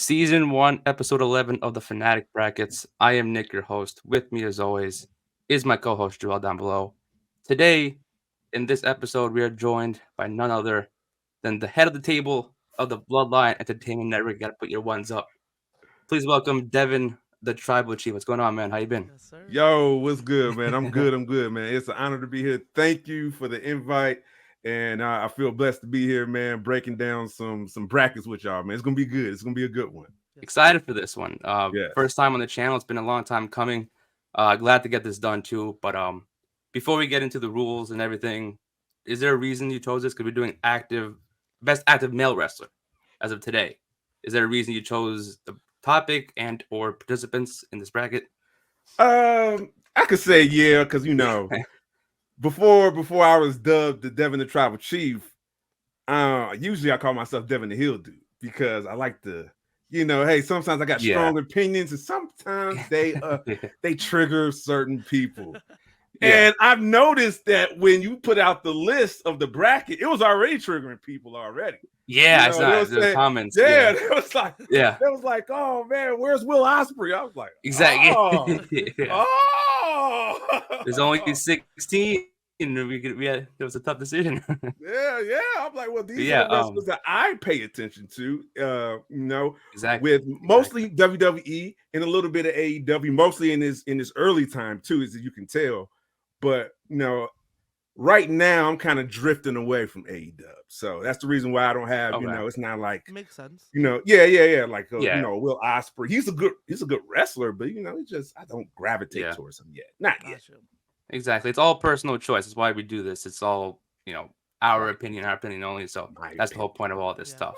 Season 1, Episode 11 of the Fanatic Brackets. I am Nick, your host. With me, as always, is my co host, Joel, down below. Today, in this episode, we are joined by none other than the head of the table of the Bloodline Entertainment Network. You gotta put your ones up. Please welcome Devin the Tribal Chief. What's going on, man? How you been? Yes, sir. Yo, what's good, man? I'm good. I'm good, man. It's an honor to be here. Thank you for the invite, and I feel blessed to be here, man. Breaking down some brackets with y'all, man. It's gonna be good. It's gonna be a good one. Yes, sir. Excited for this one. Yes. First time on the channel. It's been a long time coming. Glad to get this done too. But before we get into the rules and everything, is there a reason you chose this? Because we're doing best active male wrestler as of today. Is there a reason you chose the topic and or participants in this bracket? I could say yeah, because before I was dubbed the Devin the Tribal Chief, usually I call myself Devin the Hill Dude because I like to, hey, sometimes I got strong opinions, and sometimes they trigger certain people. Yeah. And I've noticed that when you put out the list of the bracket, it was already triggering people already. Yeah, You I know, saw the comments. Yeah, it Yeah. was like, oh man, where's Will Ospreay? I was like, Exactly. Yeah. oh, There's only 16. It was a tough decision. yeah. I'm like, well, these Yeah, are the wrestlers that I pay attention to. exactly. With mostly WWE and a little bit of AEW, mostly in this early time too, as you can tell. But right now I'm kind of drifting away from AEW, so that's the reason why I don't have. Okay. It's not like Makes sense. yeah. Like Yeah. Will Ospreay, he's a good wrestler, but it's just I don't gravitate towards him yet, not yet. Gotcha. Exactly. It's all personal choice. That's why we do this. It's all, our opinion only. So that's the whole point of all this Yeah. stuff.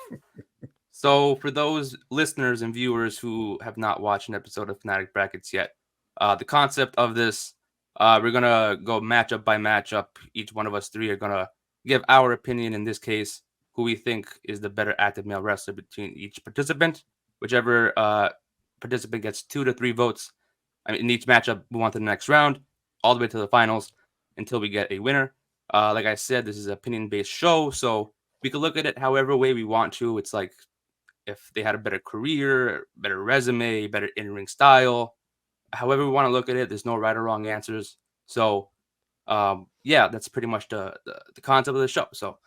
So for those listeners and viewers who have not watched an episode of Fanatic Brackets yet, the concept of this, we're going to go matchup by matchup. Each one of us three are going to give our opinion, in this case, who we think is the better active male wrestler between each participant. Whichever participant gets 2 to 3 votes in each matchup, move on to the next round, all the way to the finals until we get a winner. Like I said, this is an opinion-based show, so we can look at it however way we want to. It's like if they had a better career, better resume, better in-ring style, however we want to look at it, there's no right or wrong answers. So, that's pretty much the concept of the show. So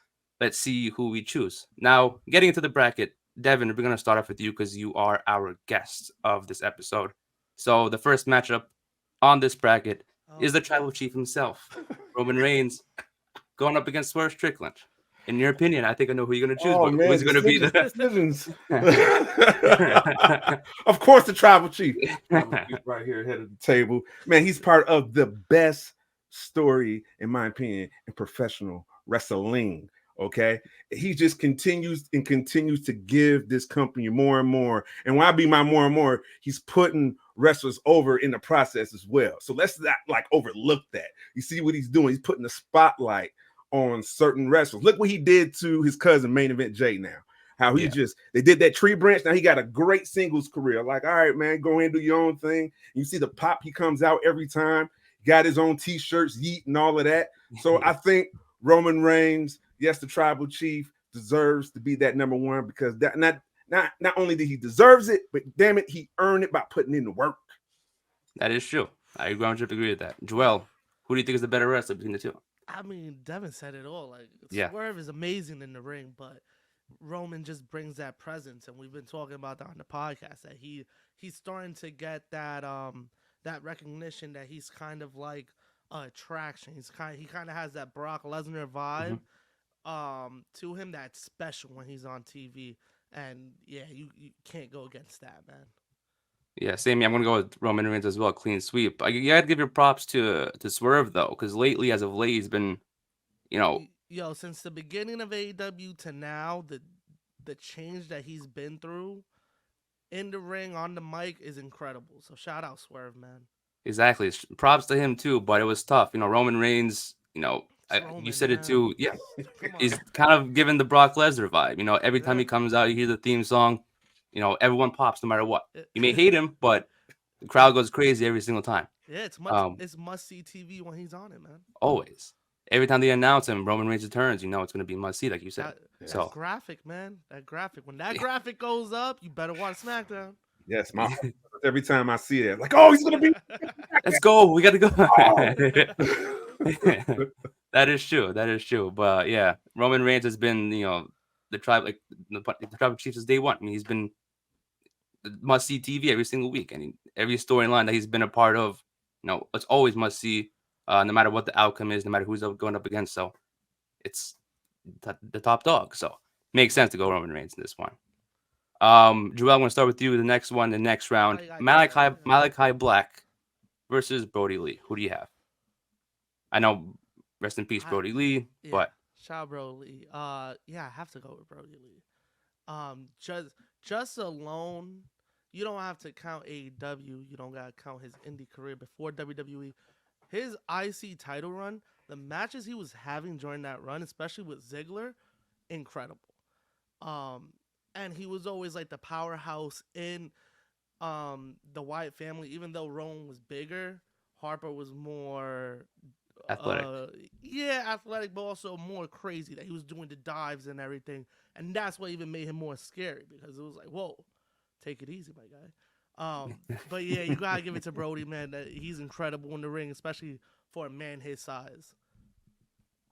let's see who we choose. Now, getting into the bracket, Devin, we're going to start off with you because you are our guest of this episode. So the first matchup on this bracket is the Tribal Chief himself, Roman Reigns, going up against Swerve Strickland. In your opinion, I think I know who you're going to choose, but who's going to be the decisions? Of course, the Tribal Chief. Right here, head of the table. Man, he's part of the best story, in my opinion, in professional wrestling. Okay, he just continues to give this company more and more. And when I be my more and more, he's putting wrestlers over in the process as well. So let's not overlook that. You see what he's doing? He's putting the spotlight on certain wrestlers. Look what he did to his cousin, Main Event Jay. Now, how they did that tree branch. Now he got a great singles career. Like, all right, man, go ahead and do your own thing. You see the pop he comes out every time. Got his own t-shirts, yeet, and all of that. So I think Roman Reigns, yes, the Tribal Chief, deserves to be that number one because that not only did he deserves it, but damn it, he earned it by putting in the work. That is true. I 100% agree with that. Joel, who do you think is the better wrestler between the two? I mean, Devin said it all. Like, Yeah. Swerve is amazing in the ring, but Roman just brings that presence, and we've been talking about that on the podcast. That he's starting to get that that recognition that he's kind of like attraction. He kind of has that Brock Lesnar vibe to him that's special when he's on TV. And yeah, you can't go against that, man. Yeah, same. I'm going to go with Roman Reigns as well. Clean sweep. You got to give your props to Swerve, though, because as of late, he's been, Yo, since the beginning of AEW to now, the change that he's been through in the ring, on the mic, is incredible. So shout out Swerve, man. Exactly. Props to him, too, but it was tough. Roman Reigns, Roman, you said it, man. too. Yeah, Come on. he's kind of given the Brock Lesnar vibe. Every time he comes out, you hear the theme song, everyone pops no matter what. You may hate him, but the crowd goes crazy every single time. Yeah, it's must see TV when he's on it, man. Always. every time they announce him, Roman Reigns returns, you know it's going to be must see, like you said. That So graphic, man. That graphic. When that graphic goes up, you better watch SmackDown. Yes, my heart, every time I see it, like, oh, he's gonna be. let's go. We got to go. Oh. That is true. That is true. But yeah, Roman Reigns has been, the tribe, like the tribal chief since day one. I mean, he's been must see TV every single week, and every storyline that he's been a part of, it's always must see, no matter what the outcome is, no matter who's going up against. So it's the top dog. So makes sense to go Roman Reigns in this one. Joel, I'm going to start with you. The next one, the next round, Malachi Black versus Brody Lee. Who do you have? I know, rest in peace, Brody Lee, but shout out Brody Lee. Yeah, I have to go with Brody Lee. Just alone, you don't have to count AEW. You don't gotta count his indie career before WWE. His IC title run, the matches he was having during that run, especially with Ziggler, incredible. And he was always like the powerhouse in the Wyatt family. Even though Roman was bigger, Harper was more athletic. Athletic, but also more crazy that he was doing the dives and everything. And that's what even made him more scary, because it was like, whoa, take it easy, my guy. But yeah, you gotta give it to Brody, man. He's incredible in the ring, especially for a man his size.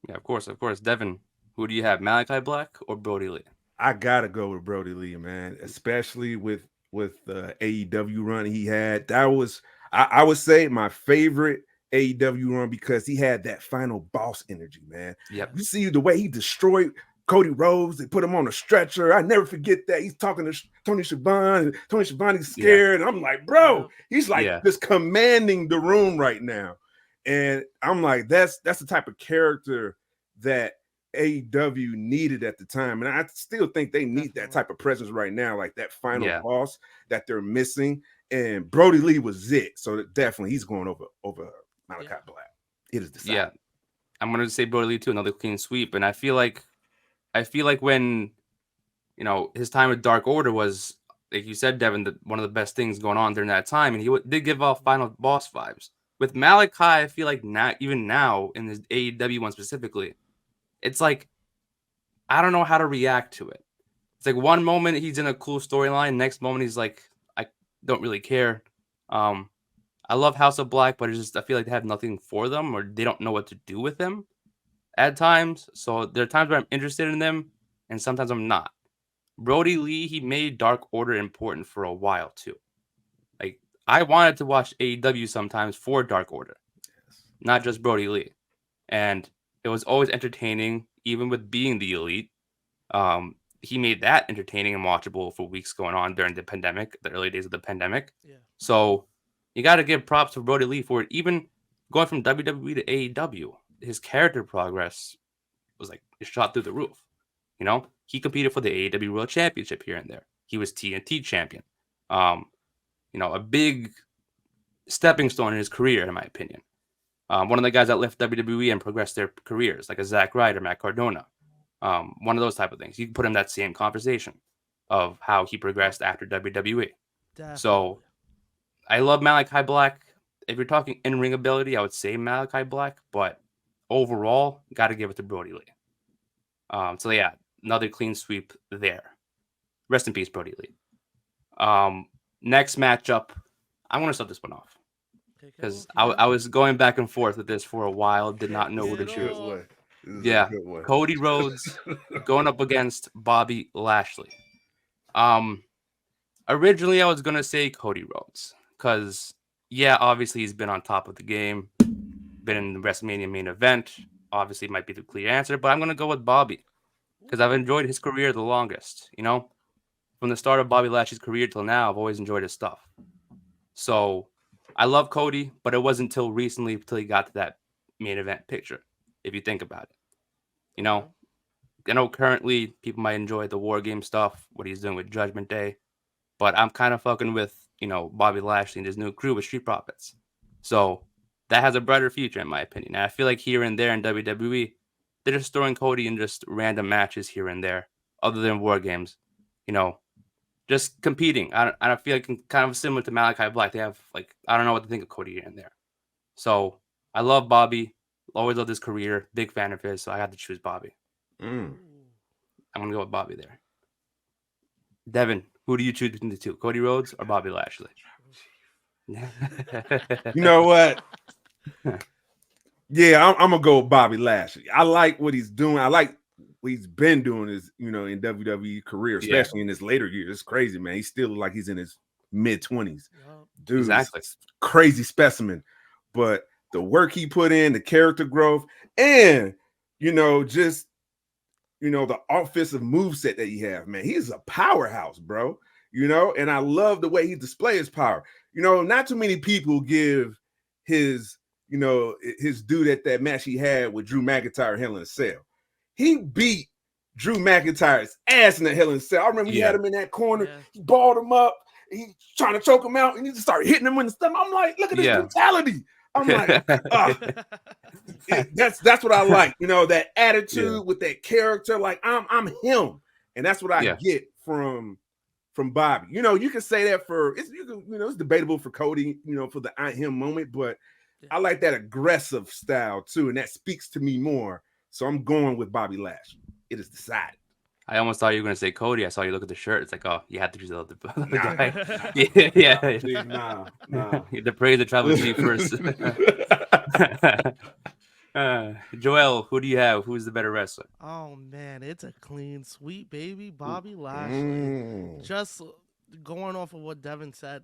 Yeah, of course. Devin, who do you have, Malachi Black or Brody Lee? I gotta go with Brody Lee, man. Especially with the AEW run he had. That was, I would say, my favorite AEW run, because he had that final boss energy, man. Yep. You see the way he destroyed Cody Rhodes. They put him on a stretcher. I never forget that. He's talking to Tony Schiavone, and Tony Schiavone's scared. And I'm like, bro, he's like just commanding the room right now. And I'm like, that's the type of character that AEW needed at the time. And I still think they need that type of presence right now, like that final boss that they're missing. And Brody Lee was it. So definitely he's going over Malachi Black. It is decided. Yeah. I'm going to say Brody Lee too, another clean sweep. And I feel like when, his time with Dark Order was, like you said, Devin, one of the best things going on during that time. And he did give off final boss vibes. With Malachi, I feel like even now in this AEW one specifically, it's like, I don't know how to react to it. It's like one moment he's in a cool storyline, next moment he's like, I don't really care. I love House of Black, but I feel like they have nothing for them, or they don't know what to do with them at times. So there are times where I'm interested in them, and sometimes I'm not. Brody Lee, he made Dark Order important for a while too. Like, I wanted to watch AEW sometimes for Dark Order, not just Brody Lee. And it was always entertaining, even with being the elite. He made that entertaining and watchable for weeks going on during the pandemic, the early days of the pandemic. Yeah. So you got to give props to Brody Lee for it. Even going from WWE to AEW, his character progress was like shot through the roof. He competed for the AEW World Championship here and there. He was TNT champion. A big stepping stone in his career, in my opinion. One of the guys that left WWE and progressed their careers, like a Zack Ryder, Matt Cardona. One of those type of things. You can put him in that same conversation of how he progressed after WWE. Definitely. So I love Malachi Black. If you're talking in-ring ability, I would say Malachi Black, but overall, got to give it to Brody Lee. So yeah, another clean sweep there. Rest in peace, Brody Lee. Next matchup, I want to start this one off because I was going back and forth with this for a while. Did not know who to choose. Yeah, Cody Rhodes going up against Bobby Lashley. Originally I was gonna say Cody Rhodes because obviously he's been on top of the game, been in the WrestleMania main event. Obviously, might be the clear answer, but I'm gonna go with Bobby because I've enjoyed his career the longest. From the start of Bobby Lashley's career till now, I've always enjoyed his stuff. So I love Cody, but it wasn't until recently until he got to that main event picture. If you think about it. I know currently people might enjoy the War Game stuff, what he's doing with Judgment Day, but I'm kind of fucking with, Bobby Lashley and his new crew with Street Profits. So that has a brighter future, in my opinion. And I feel like here and there in WWE, they're just throwing Cody in just random matches here and there, other than War Games, just competing. I feel like kind of similar to Malachi Black. They have, I don't know what to think of Cody here and there. So I love Bobby. always loved his career. Big fan of his, so I had to choose Bobby. Mm. I'm gonna go with Bobby there. Devin, who do you choose between the two? Cody Rhodes or Bobby Lashley? You know what? Yeah, I'm gonna go with Bobby Lashley. I like what he's doing. I like what he's been doing his, in WWE career, especially in his later years. It's crazy, man. He's still like he's in his mid-20s. Dude, exactly. Crazy specimen. But the work he put in, the character growth, and just the offensive moveset that he have, man. He's a powerhouse, bro. And I love the way he displays his power. Not too many people give his his dude at that match he had with Drew McIntyre, Hell in a Cell. He beat Drew McIntyre's ass in the Hell in a Cell. I remember he had him in that corner. He balled him up. He's trying to choke him out, and he just started hitting him in the stomach. I'm like, look at this brutality. I'm like, that's what I like. That attitude with that character. Like I'm him, and that's what I get from Bobby. You can say that it's debatable for Cody. For the I him moment, but I like that aggressive style too, and that speaks to me more. So I'm going with Bobby Lashley. It is decided. I almost thought you were going to say Cody. I saw you look at the shirt. It's like, oh, you had to choose the other guy. Nah. The praise the Tribal Chief first. Joel, who do you have? Who's the better wrestler? Oh, man, it's a clean sweep, baby. Bobby Lashley. Just going off of what Devin said,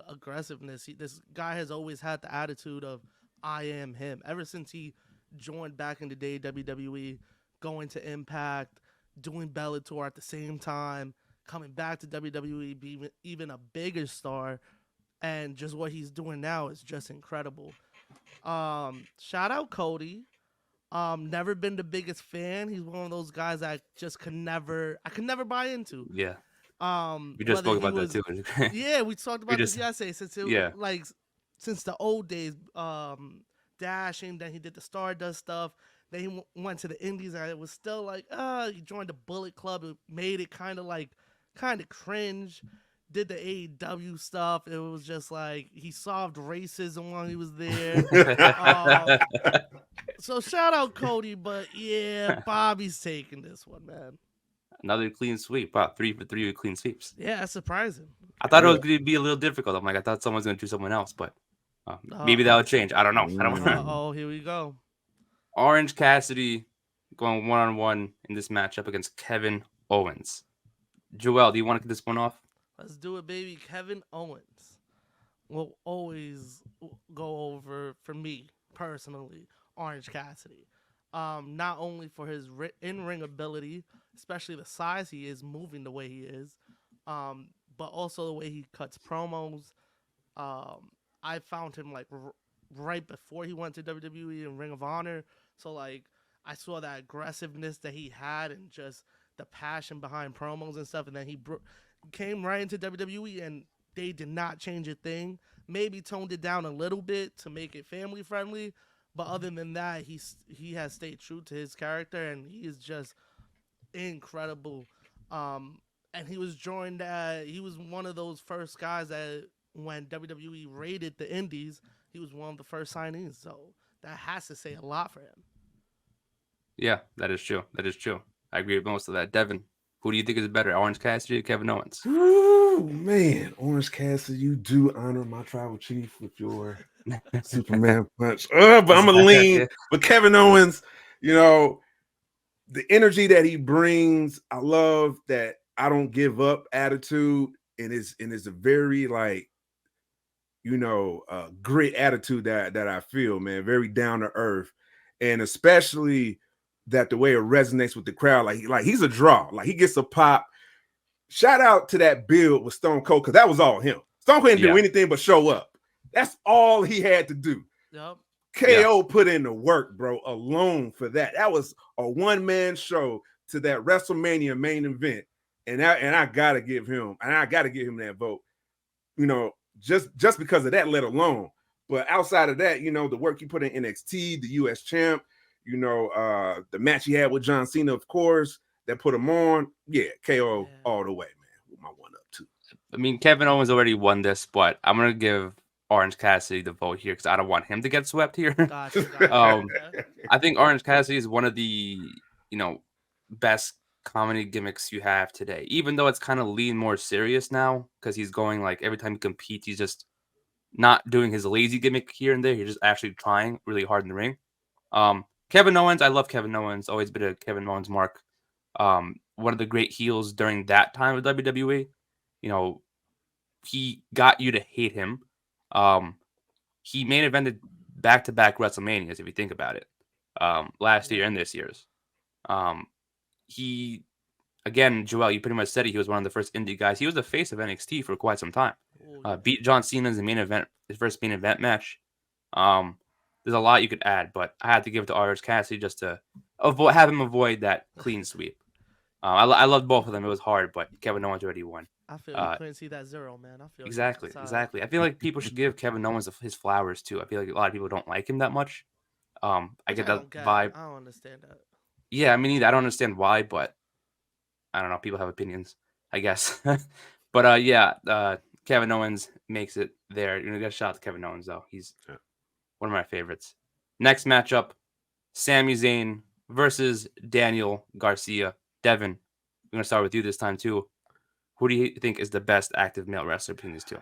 aggressiveness. This guy has always had the attitude of, I am him. Ever since he joined back in the day, WWE, going to Impact, doing Bellator at the same time, coming back to WWE, being even a bigger star, and just what he's doing now is just incredible. Shout out Cody. Never been the biggest fan. He's one of those guys I could never buy into. Yeah. We just spoke about that too. Yeah, we talked about this yesterday. Since the old days, dashing. Then he did the Stardust stuff. Then he went to the Indies, and it was still like, he joined the Bullet Club. It made it kind of cringe. Did the AEW stuff. It was just like he solved racism while he was there. So shout out Cody, but yeah, Bobby's taking this one, man. Another clean sweep. Wow, 3 for 3 with clean sweeps. Yeah, that's surprising. I thought it was going to be a little difficult. I'm like, I thought someone was going to choose someone else, but maybe that'll change. I don't know. Oh, here we go. Orange Cassidy going one-on-one in this matchup against Kevin Owens. Joel, do you want to get this one off? Let's do it, baby. Kevin Owens will always go over, for me personally, Orange Cassidy. Not only for his in-ring ability, especially the size he is, moving the way he is, but also the way he cuts promos. I found him right before he went to WWE and Ring of Honor. So I saw that aggressiveness that he had and just the passion behind promos and stuff. And then he came right into WWE and they did not change a thing. Maybe toned it down a little bit to make it family friendly. But other than that, he has stayed true to his character and he is just incredible. And he was he was one of those first guys that when WWE raided the Indies, he was one of the first signees. So that has to say a lot for him. Yeah, that is true. I agree with most of that. Devin, who do you think is better, Orange Cassidy or Kevin Owens? Ooh, man, Orange Cassidy, you do honor my Tribal Chief with your Superman punch. But I'm going to lean with Kevin Owens. The energy that he brings, I love that I don't give up attitude. And it's a very grit attitude that I feel, man, very down to earth. And especially that the way it resonates with the crowd, like he's a draw, like he gets a pop. Shout out to that build with Stone Cold, because that was all him. Stone Cold didn't do anything but show up. That's all he had to do. Yep. KO put in the work, bro, alone for that. That was a one-man show to that WrestleMania main event. And I gotta give him that vote. Just because of that, let alone. But outside of that, the work he put in NXT, the US champ, the match he had with John Cena, of course, that put him on. Yeah, KO all the way, man. With my 1-up too. I mean, Kevin Owens already won this, but I'm gonna give Orange Cassidy to vote here because I don't want him to get swept here. Gotcha. Gotcha. um, Okay. I think Orange Cassidy is one of the best comedy gimmicks you have today. Even though it's kind of lean more serious now because he's going like every time he competes, he's just not doing his lazy gimmick here and there. He's just actually trying really hard in the ring. Kevin Owens, I love Kevin Owens. Always been a Kevin Owens mark. One of the great heels during that time of WWE. You know, he got you to hate him. Um, he main evented back-to-back WrestleManias, if you think about it. Last year and this year's. Um, he again, Joel, you pretty much said it. He was one of the first indie guys. He was the face of NXT for quite some time. Ooh, yeah. Beat John Cena in the main event, his first main event match. There's a lot you could add, but I had to give it to Orange Cassidy just to have him avoid that clean sweep. I loved both of them. It was hard, but Kevin Owens already won. I feel you couldn't see that zero, man. I feel Exactly, you. exactly. I feel like people should give Kevin Owens his flowers too. I feel like a lot of people don't like him that much. I get that vibe. I don't understand that. Yeah, I mean, I don't understand why, but I don't know. People have opinions, I guess. But Kevin Owens makes it there. You know, got a shout out to Kevin Owens though. He's one of my favorites. Next matchup: Sami Zayn versus Daniel Garcia. Devin, we're gonna start with you this time too. Who do you think is the best active male wrestler between these two?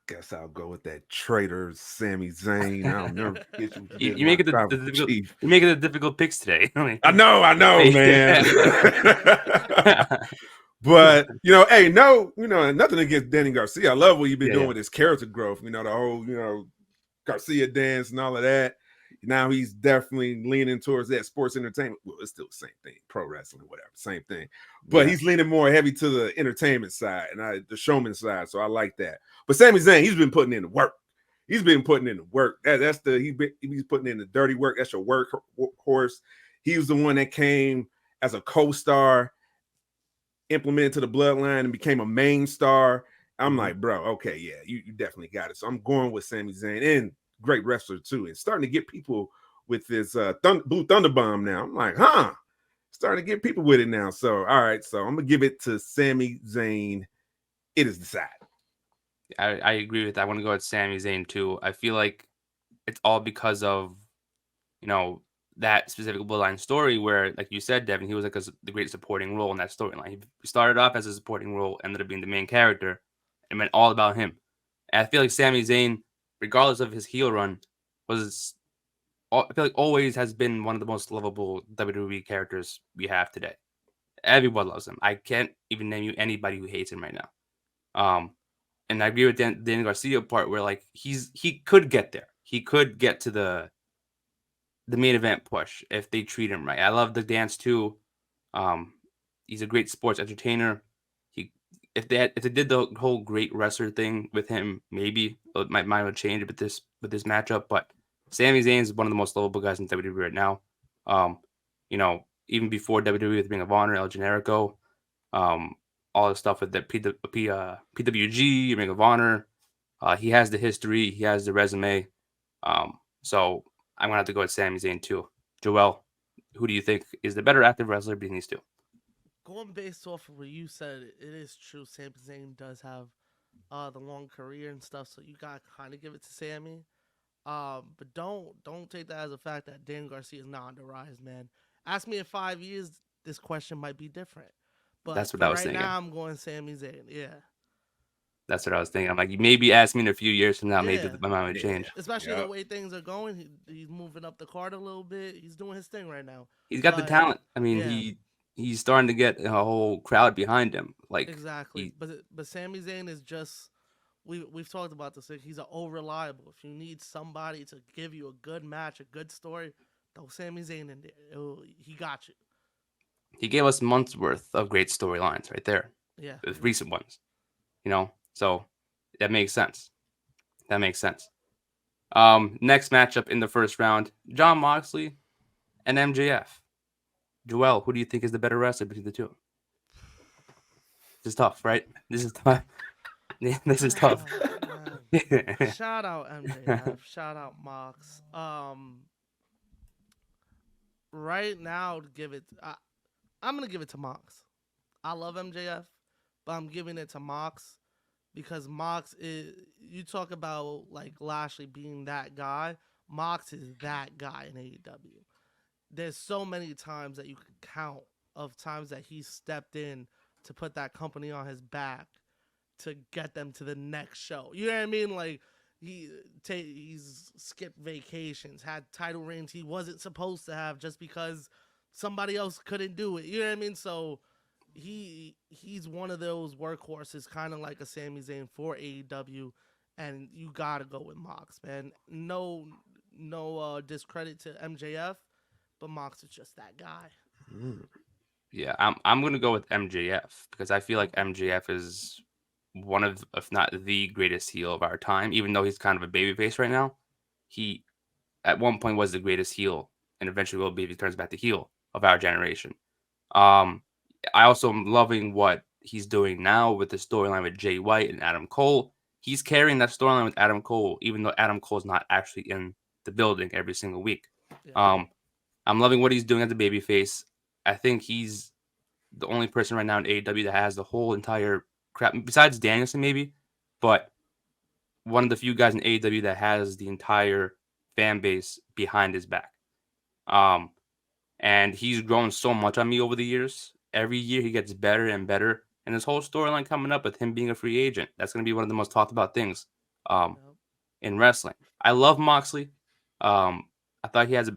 Guess I'll go with that traitor Sami Zayn. I'll never forget you. You make it the difficult. Chief. You're making it difficult picks today. I know, man. But hey, nothing against Danny Garcia. I love what you've been doing with his character growth. The whole, Garcia dance and all of that. Now he's definitely leaning towards that sports entertainment. Well, it's still the same thing, pro wrestling, whatever, same thing. But he's leaning more heavy to the entertainment side and the showman side. So I like that. But Sami Zayn, he's been putting in the work. He's been putting in the work. He's putting in the dirty work. That's your workhorse. He was the one that came as a co-star, implemented to the bloodline, and became a main star. I'm like, bro, okay, yeah, you definitely got it. So I'm going with Sami Zayn, and great wrestler too, and starting to get people with this Blue Thunder Bomb now. I'm like, starting to get people with it now. So all right, so I'm gonna give it to Sami Zayn. It is decided. I agree with that. I want to go with Sami Zayn too. I feel like it's all because of that specific bloodline story where, like you said, Devin, he was like the great supporting role in that storyline. He started off as a supporting role, ended up being the main character, and meant all about him. And I feel like Sami Zayn, regardless of his heel run, I feel like always has been one of the most lovable WWE characters we have today. Everyone loves him. I can't even name you anybody who hates him right now. And I agree with Dan Garcia part where like he could get there. He could get to the main event push if they treat him right. I love the dance too. He's a great sports entertainer. If they did the whole great wrestler thing with him, maybe my mind would change with this matchup. But Sami Zayn is one of the most lovable guys in WWE right now. Even before WWE with Ring of Honor, El Generico, all the stuff with the PWG, Ring of Honor. He has the history. He has the resume. So I'm gonna have to go with Sami Zayn too. Joel, who do you think is the better active wrestler between these two? Going based off of what you said, it is true. Sami Zayn does have the long career and stuff, so you gotta kind of give it to Sammy. But don't take that as a fact that Dan Garcia is not on the rise, man. Ask me in 5 years, this question might be different. But that's what I was right thinking. Now, I'm going Sami Zayn. Yeah. That's what I was thinking. I'm like, maybe ask me in a few years from now, maybe my mind would change. Especially the way things are going. He's moving up the card a little bit. He's doing his thing right now. He's got the talent. I mean, he's starting to get a whole crowd behind him. Like exactly. But Sami Zayn is just we've talked about this. He's all reliable. If you need somebody to give you a good match, a good story, throw Sami Zayn in there. He got you. He gave us months worth of great storylines right there. Yeah. The recent ones. So that makes sense. Next matchup in the first round, Jon Moxley and MJF. Joel, who do you think is the better wrestler between the two? This is tough, right? This is tough. This is tough. Shout out MJF. Shout out Mox. Right now, I'm gonna give it to Mox. I love MJF, but I'm giving it to Mox because Mox is. You talk about like Lashley being that guy. Mox is that guy in AEW. There's so many times that you can count of times that he stepped in to put that company on his back to get them to the next show. You know what I mean? Like he's skipped vacations, had title reigns he wasn't supposed to have just because somebody else couldn't do it. You know what I mean? So he's one of those workhorses, kind of like a Sami Zayn for AEW, and you gotta go with Mox, man. No discredit to MJF, but Mox is just that guy. Yeah, I'm gonna go with MJF because I feel like MJF is one of, if not the greatest heel of our time. Even though he's kind of a babyface right now, he at one point was the greatest heel, and eventually will be if he turns back to heel of our generation. Um, I also am loving what he's doing now with the storyline with Jay White and Adam Cole. He's carrying that storyline with Adam Cole, even though Adam Cole's not actually in the building every single week. Yeah. I'm loving what he's doing as a babyface. I think he's the only person right now in AEW that has the whole entire crap, besides Danielson maybe, but one of the few guys in AEW that has the entire fan base behind his back. And he's grown so much on me over the years. Every year he gets better and better. And this whole storyline coming up with him being a free agent, that's going to be one of the most talked about things Yep. in wrestling. I love Moxley. I thought he has,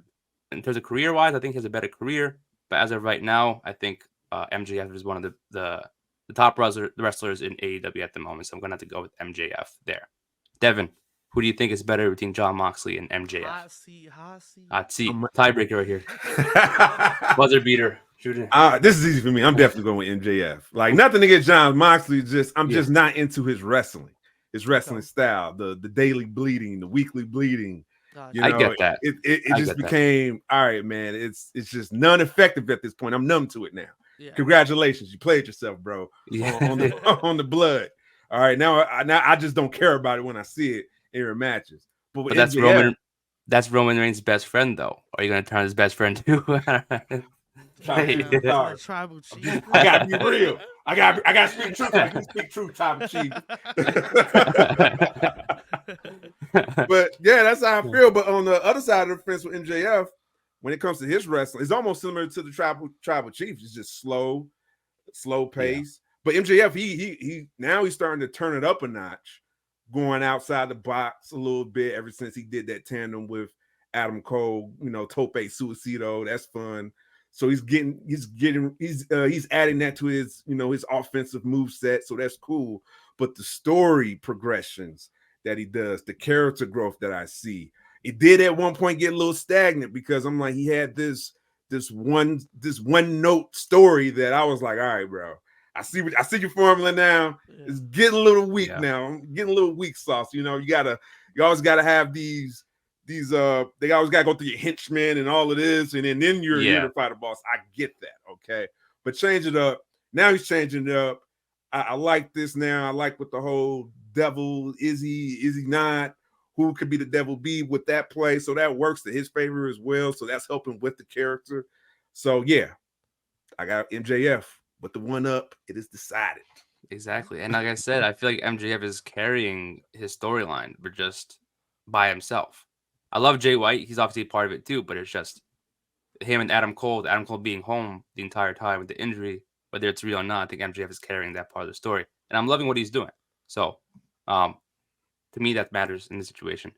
in terms of career-wise, I think he has a better career. But as of right now, I think MJF is one of the top wrestlers in AEW at the moment. So I'm going to have to go with MJF there. Devin, who do you think is better between Jon Moxley and MJF? Hot seat. Hot seat. Tiebreaker right here. Buzzer beater. Shoot it. This is easy for me. I'm definitely going with MJF. Like, nothing to get Jon Moxley. I'm just not into his wrestling. His wrestling style, the daily bleeding, the weekly bleeding. You know, I get that. It just became all right, man. It's just non-effective at this point. I'm numb to it now. Yeah. Congratulations, you played yourself, bro. On the blood. All right, now I just don't care about it when I see it in your matches. But that's Roman. That's Roman Reigns' best friend, though. Are you going to turn his best friend too? Tribal Chief. I gotta be real. I gotta speak truth. I can speak truth, Tribal Chief. But yeah, that's how I feel. But on the other side of the fence with MJF, when it comes to his wrestling, it's almost similar to the Tribal Chief. It's just slow pace. Yeah. But MJF, he now he's starting to turn it up a notch, going outside the box a little bit. Ever since he did that tandem with Adam Cole, Tope Suicido, that's fun. So he's adding that to his, his offensive move set. So that's cool. But the story progressions that he does, the character growth that I see, it did at one point get a little stagnant because I'm like, he had this one note story that I was like, all right, bro, I see your formula now. Yeah. It's getting a little weak now. I'm getting a little weak sauce. You always gotta have these they always gotta go through your henchmen and all of this, and then you're here to fight a boss. I get that, okay, but change it up. Now he's changing it up. I like this now. I like what the whole devil is he not? Who could be the devil be with that play? So that works to his favor as well. So that's helping with the character. So yeah, I got MJF, but the one up, it is decided. Exactly, and like I said, I feel like MJF is carrying his storyline, but just by himself. I love Jay White. He's obviously part of it too, but it's just him and Adam Cole. Adam Cole being home the entire time with the injury, whether it's real or not. I think MJF is carrying that part of the story, and I'm loving what he's doing. So, to me, that matters in this situation.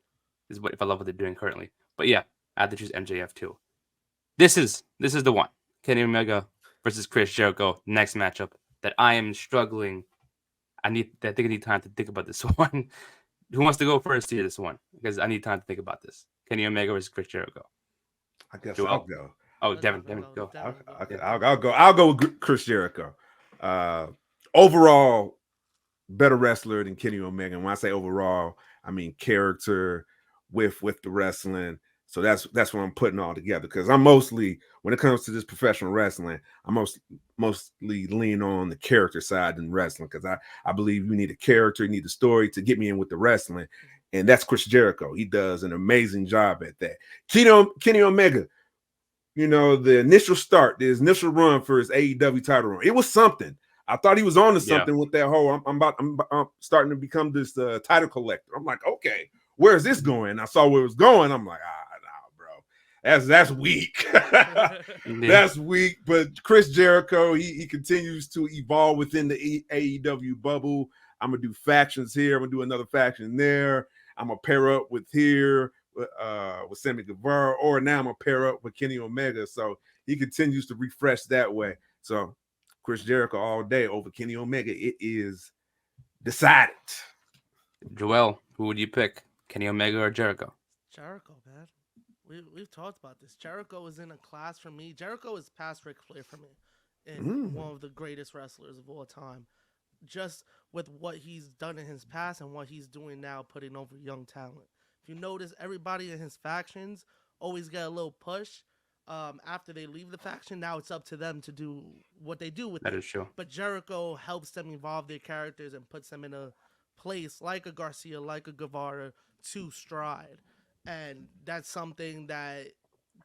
Is what if I love what they're doing currently. But yeah, I have to choose MJF too. This is the one. Kenny Omega versus Chris Jericho. Next matchup that I am struggling. I think I need time to think about this one. Who wants to go first here? This one, because I need time to think about this. Kenny Omega versus Chris Jericho. I guess I'll go. Oh, Devin, go. I'll go with Chris Jericho. Overall, better wrestler than Kenny Omega. And when I say overall, I mean character with the wrestling. So that's what I'm putting all together, because I'm mostly, when it comes to this professional wrestling, I mostly lean on the character side than wrestling, because I believe you need a character, you need a story to get me in with the wrestling, and that's Chris Jericho. He does an amazing job at that. Kenny Omega, the initial start, the initial run for his AEW title run, it was something. I thought he was on to Yeah. something with that whole. I'm starting to become this title collector. I'm like, okay, where's this going? I saw where it was going. I'm like, nah, bro, that's weak. Yeah. That's weak. But Chris Jericho, he continues to evolve within the AEW bubble. I'm gonna do factions here. I'm gonna do another faction there. I'm gonna pair up with here with Sammy Guevara, or now I'm gonna pair up with Kenny Omega. So he continues to refresh that way. So Chris Jericho all day over Kenny Omega. It is decided. Joel, who would you pick? Kenny Omega or Jericho? Jericho, man. We've talked about this. Jericho is in a class for me. Jericho is past Ric Flair for me, and one of the greatest wrestlers of all time. Just with what he's done in his past and what he's doing now, putting over young talent. If you notice, everybody in his factions always get a little push. After they leave the faction, now it's up to them to do what they do with That it. is true. But Jericho helps them evolve their characters and puts them in a place like a Garcia, like a Guevara, to stride. And that's something that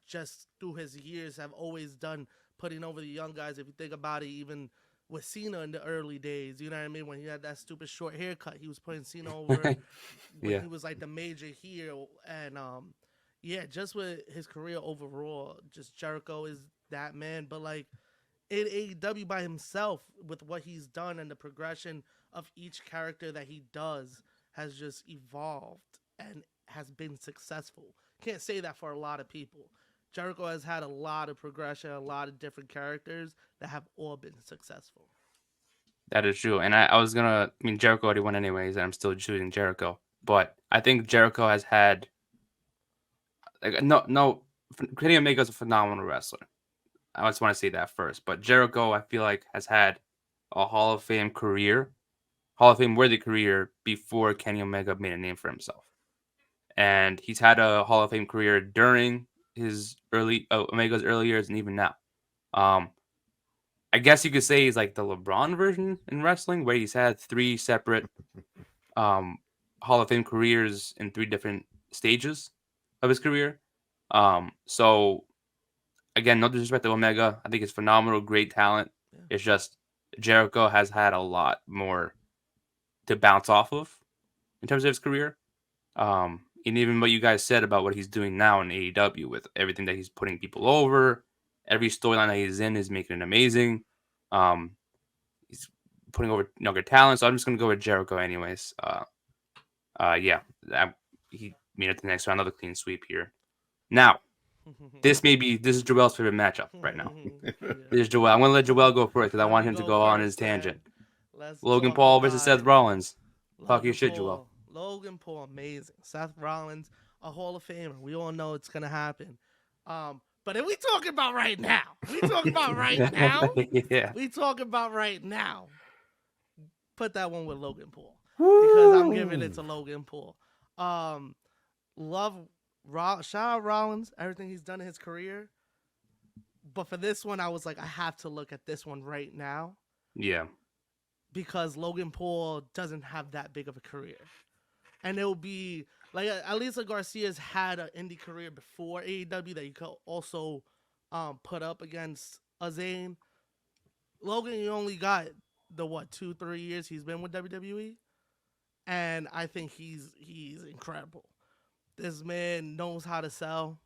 just through his years have always done, putting over the young guys. If you think about it, even with Cena in the early days, you know what I mean? When he had that stupid short haircut, he was putting Cena over when Yeah. he was like the major heel. And yeah, just with his career overall, just Jericho is that man. But like in AEW by himself, with what he's done and the progression of each character that he does, has just evolved and has been successful. Can't say that for a lot of people. Jericho has had a lot of progression, a lot of different characters that have all been successful. That is true. And I was gonna, I mean, Jericho already won anyways, and I'm still choosing Jericho. But I think Jericho has had like no. Kenny Omega is a phenomenal wrestler. I just want to say that first. But Jericho, I feel like, has had a Hall of Fame career, Hall of Fame worthy career before Kenny Omega made a name for himself. And he's had a Hall of Fame career during his Omega's early years and even now. Um, I guess you could say he's like the LeBron version in wrestling, where he's had three separate um, Hall of Fame careers in three different stages of his career. So again, no disrespect to Omega, I think it's phenomenal, great talent. Yeah. It's just Jericho has had a lot more to bounce off of in terms of his career. And even what you guys said about what he's doing now in AEW with everything that he's putting people over, every storyline that he's in is making it amazing. Um, he's putting over younger talent, so I'm just gonna go with Jericho anyways. Yeah, he made it to the next round, another clean sweep here. Now, this is Joel's favorite matchup right now. This is Joel. I'm gonna let Joel go first because I Let want me him to go go on his first, man. tangent. Let's Logan talk Paul versus about Seth it. Rollins. Talk your Logan shit, Joel. Paul. Logan Paul, amazing. Seth Rollins, a Hall of Famer. We all know it's gonna happen. But if we talking about right now, we talking about right now. Yeah. We talking about right now. Put that one with Logan Paul because I'm giving it to Logan Paul. Love shout out Rollins, everything he's done in his career. But for this one, I was like, I have to look at this one right now Yeah. because Logan Paul doesn't have that big of a career. And it'll be like Alisa Garcia's had an indie career before AEW that you could also put up against a Zayn. Logan, you only got the 2-3 years he's been with WWE, and I think he's incredible. This man knows how to sell.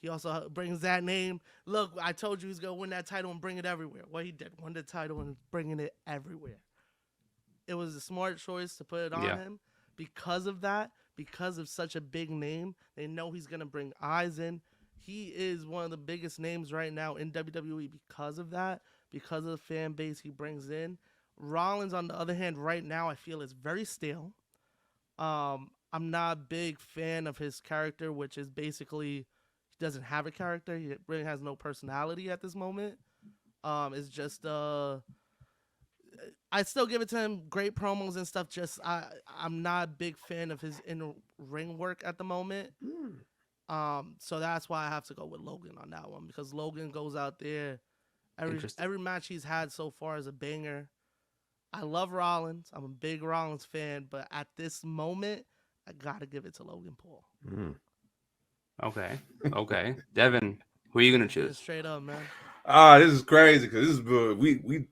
He also brings that name. Look, I told you he's gonna win that title and bring it everywhere. What he did, won the title and bringing it everywhere. It was a smart choice to put it on him because of that. Because of such a big name, they know he's gonna bring eyes in. He is one of the biggest names right now in WWE because of that. Because of the fan base he brings in. Rollins, on the other hand, right now I feel is very stale. I'm not a big fan of his character, which is basically he doesn't have a character. He really has no personality at this moment. It's just I still give it to him. Great promos and stuff. Just I'm not a big fan of his in ring work at the moment. So that's why I have to go with Logan on that one because Logan goes out there. Every match he's had so far is a banger. I love Rollins. I'm a big Rollins fan, but at this moment, I gotta give it to Logan Paul. Okay. Devin, who are you gonna choose? Straight up, man. Ah, this is crazy because this is we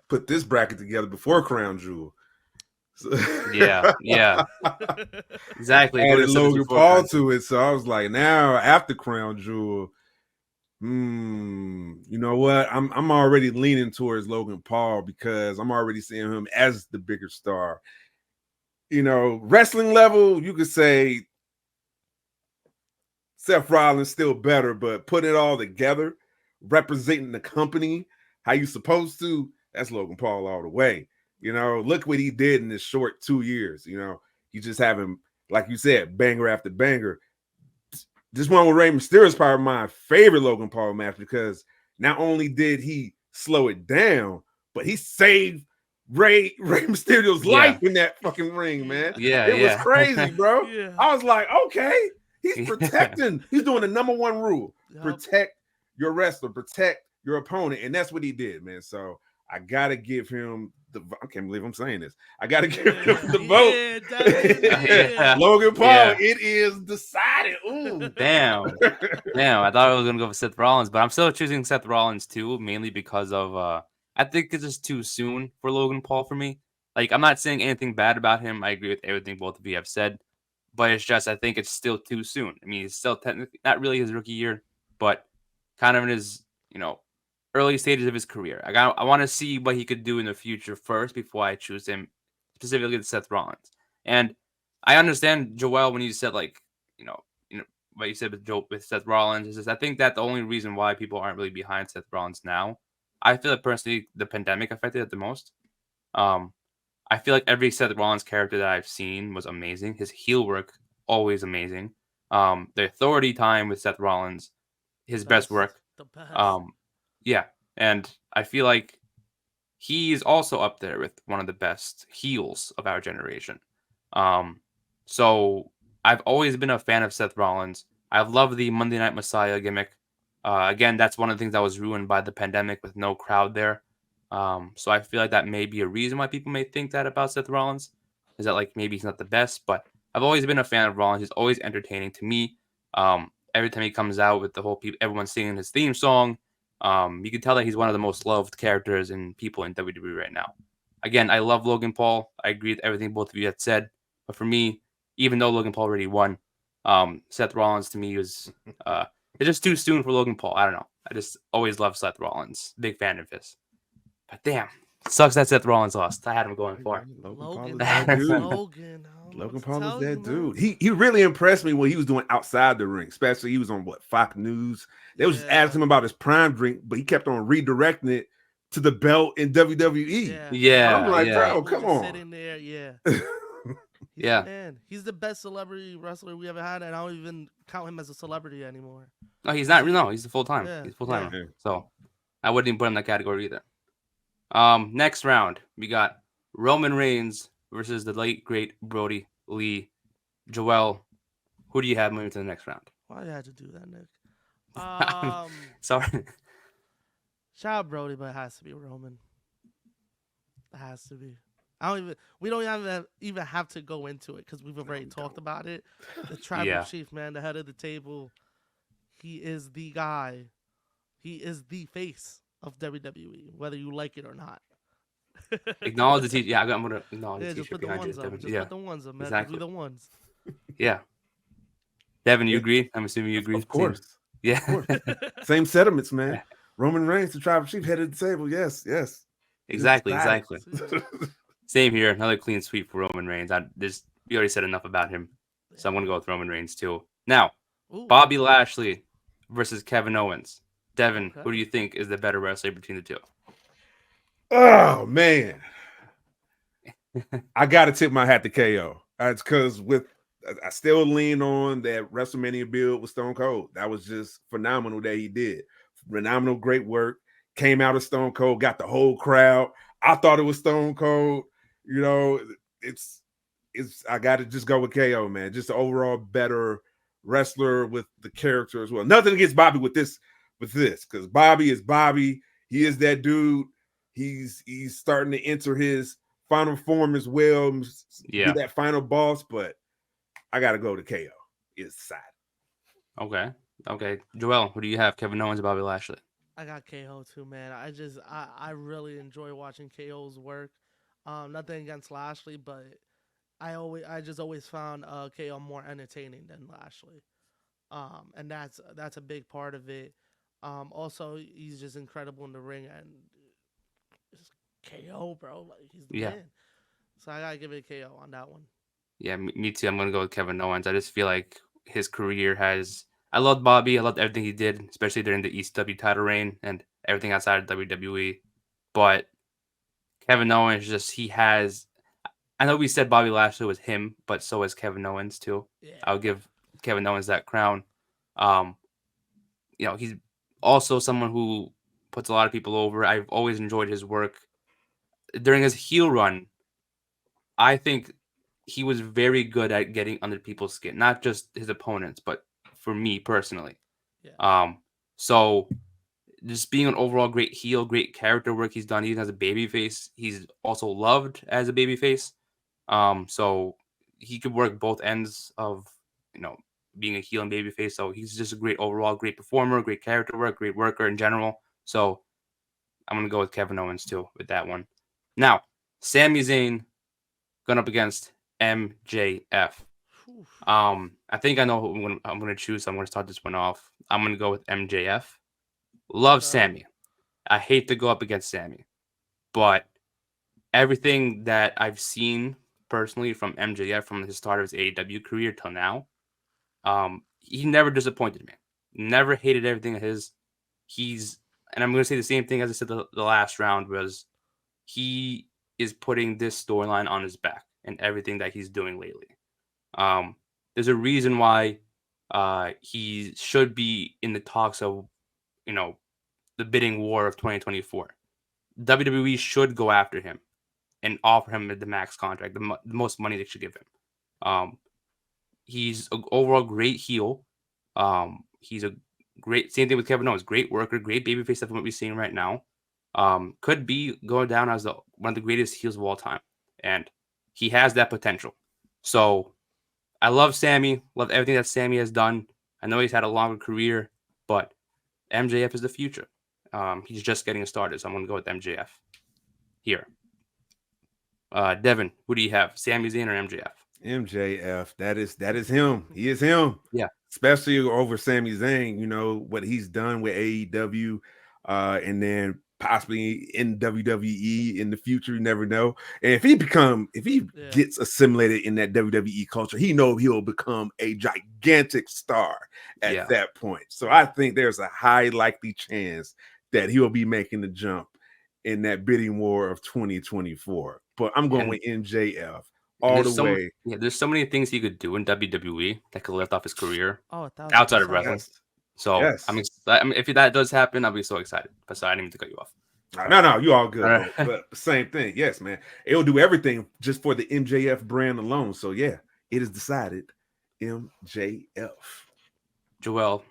put this bracket together before Crown Jewel. So Yeah, exactly. Go to added this Logan before Paul Crown Jewel. to it, so I was like, now after Crown Jewel, you know what? I'm already leaning towards Logan Paul because I'm already seeing him as the bigger star. You know, wrestling level, you could say Seth Rollins still better, but put it all together, representing the company how you supposed to, that's Logan Paul all the way. You know, look what he did in this short 2 years. You know, he just having, like you said, banger after banger. This one with Rey Mysterio is probably my favorite Logan Paul match because not only did he slow it down, but he saved Rey Mysterio's life in that fucking ring, man. It was Yeah. crazy, bro. Yeah. I was like, okay, he's Yeah. protecting. He's doing the number one rule: Yup. protect your wrestler, protect your opponent, and that's what he did, man. So I gotta give him the. I can't believe I'm saying this. I gotta give him the vote. Yeah, Devin, Yeah. Logan Paul, Yeah. it is decided. Ooh. Damn. I thought I was gonna go for Seth Rollins, but I'm still choosing Seth Rollins too, mainly because of I think it's just too soon for Logan Paul for me. Like, I'm not saying anything bad about him. I agree with everything both of you have said, but it's just I think it's still too soon. I mean, he's still technically not really his rookie year, but kind of in his early stages of his career. I want to see what he could do in the future first before I choose him specifically to Seth Rollins. And I understand Joel when you said like you know what you said with Seth Rollins is just I think that the only reason why people aren't really behind Seth Rollins now, I feel like personally the pandemic affected it the most. Um, I feel like every Seth Rollins character that I've seen was amazing. His heel work always amazing. The authority time with Seth Rollins, his best work. The best. Yeah, and I feel like he's also up there with one of the best heels of our generation. So I've always been a fan of Seth Rollins. I love the Monday Night Messiah gimmick. Again, that's one of the things that was ruined by the pandemic with no crowd there. So I feel like that may be a reason why people may think that about Seth Rollins, is that like maybe he's not the best, but I've always been a fan of Rollins. He's always entertaining to me. Every time he comes out with the whole people, everyone singing his theme song, you can tell that he's one of the most loved characters and people in WWE right now. Again, I love Logan Paul. I agree with everything both of you had said. But for me, even though Logan Paul already won, Seth Rollins to me was it's just too soon for Logan Paul. I don't know. I just always love Seth Rollins. Big fan of his. But damn, sucks that Seth Rollins lost. I had him going far. Logan, that dude. Logan Paul is that man. dude. He really impressed me what he was doing outside the ring, especially he was on Fox News. They was just asking him about his prime drink, but he kept on redirecting it to the belt in WWE. Yeah, I'm like, yeah. bro, come on. Sitting there, yeah. Yeah. Man, he's the best celebrity wrestler we ever had, and I don't even count him as a celebrity anymore. No, he's not. No, he's a full time. Yeah, He's full time. yeah. So I wouldn't even put him in that category either. Next round we got Roman Reigns versus the late great Brody Lee. Joel, who do you have moving to the next round? Why you had to do that, Nick? Sorry. Shout out Brody, but it has to be Roman. It has to be. We don't even have to go into it because we've already talked about it. The Tribal Chief, man, the head of the table. He is the guy. He is the face of WWE, whether you like it or not. Acknowledge the t-shirt. Yeah, I'm gonna acknowledge the just t-shirt put the behind ones you. up. Devin. Just put the ones up, man. Exactly. We're the ones. Yeah. Devin, you agree? I'm assuming you agree. Of course. Yeah. Of course. Same sentiments, man. Roman Reigns, the Tribal Chief, head of the table. Yes. Exactly. Same here. Another clean sweep for Roman Reigns. We already said enough about him, so I'm gonna go with Roman Reigns too. Now, Bobby Lashley versus Kevin Owens. Devin, who do you think is the better wrestler between the two? Oh man, I gotta tip my hat to KO. It's because I still lean on that WrestleMania build with Stone Cold. That was just phenomenal that he did. Phenomenal, great work. Came out of Stone Cold, got the whole crowd. I thought it was Stone Cold. You know, it's I got to just go with KO, man. Just an overall better wrestler with the character as well. Nothing against Bobby with this, because Bobby is Bobby. He is that dude. He's starting to enter his final form as well. Be that final boss, but I got to go to KO. It's side. Okay. Joel, who do you have? Kevin Owens or Bobby Lashley? I got KO too, man. I really enjoy watching KO's work. Nothing against Lashley, but I just always found KO more entertaining than Lashley. And that's a big part of it. Also, he's just incredible in the ring, and just KO, bro. Like he's the Yeah. man. So I gotta give it a KO on that one. Yeah, me too. I'm gonna go with Kevin Owens. I just feel like his career has. I loved Bobby. I loved everything he did, especially during the ECW title reign and everything outside of WWE. But Kevin Owens, just he has. I know we said Bobby Lashley was him, but so is Kevin Owens too. Yeah. I'll give Kevin Owens that crown. Um, he's also someone who puts a lot of people over. I've always enjoyed his work during his heel run. I think he was very good at getting under people's skin, not just his opponents, but for me personally. Yeah. So just being an overall great heel, great character work he's done, even as a babyface. He's also loved as a babyface. So he could work both ends of you know being a heel and babyface. So he's just a great overall, great performer, great character work, great worker in general. So I'm gonna go with Kevin Owens too with that one. Now, Sami Zayn going up against MJF. Whew. I think I know who I'm gonna choose. So I'm gonna start this one off. I'm gonna go with MJF. Love Okay. Sammy. I hate to go up against Sammy, but everything that I've seen personally from MJF from the start of his AEW career till now, he never disappointed me. Never hated everything of his. He's and I'm gonna say the same thing as I said the last round was he is putting this storyline on his back and everything that he's doing lately. Um, there's a reason why he should be in the talks of you know the bidding war of 2024. WWE should go after him and offer him the max contract, the most money they should give him. Um, he's an overall great heel. He's a great same thing with Kevin Owens, great worker, great babyface stuff what we're seeing right now. Could be going down as one of the greatest heels of all time, and he has that potential. So I love Sammy, love everything that Sammy has done. I know he's had a longer career, but MJF is the future. He's just getting started, so I'm going to go with MJF here. Devin, who do you have? Sami Zayn or MJF? MJF, that is him. He is him. Yeah. Especially over Sami Zayn, what he's done with AEW, and then possibly in WWE in the future, you never know. And if he Yeah. gets assimilated in that WWE culture, he'll become a gigantic star at Yeah. that point. So I think there's a high likely chance that he'll be making the jump in that bidding war of 2024. But I'm going And, with MJF and all the way. there's so many things he could do in WWE that could lift off his career Oh, 1,000%. outside of wrestling. Yes. So Yes. I mean, if that does happen, I'll be so excited. But sorry, I didn't mean to cut you off. No, you all good. All right. But same thing. Yes, man. It'll do everything just for the MJF brand alone. So yeah, it is decided. MJF. Joel,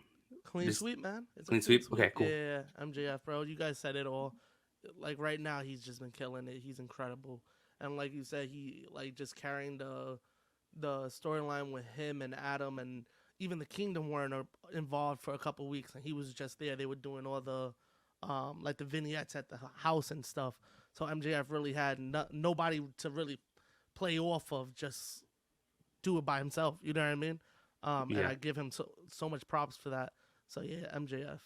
Clean Just sweep, man. It's a clean sweep? Okay, cool. Yeah, MJF, bro. You guys said it all. Like right now, he's just been killing it. He's incredible, and like you said, he like just carrying the storyline with him and Adam, and even the Kingdom weren't involved for a couple weeks, and he was just there. They were doing all the like the vignettes at the house and stuff. So MJF really had nobody to really play off of. Just do it by himself. You know what I mean? And Yeah. I give him so much props for that. So yeah, MJF.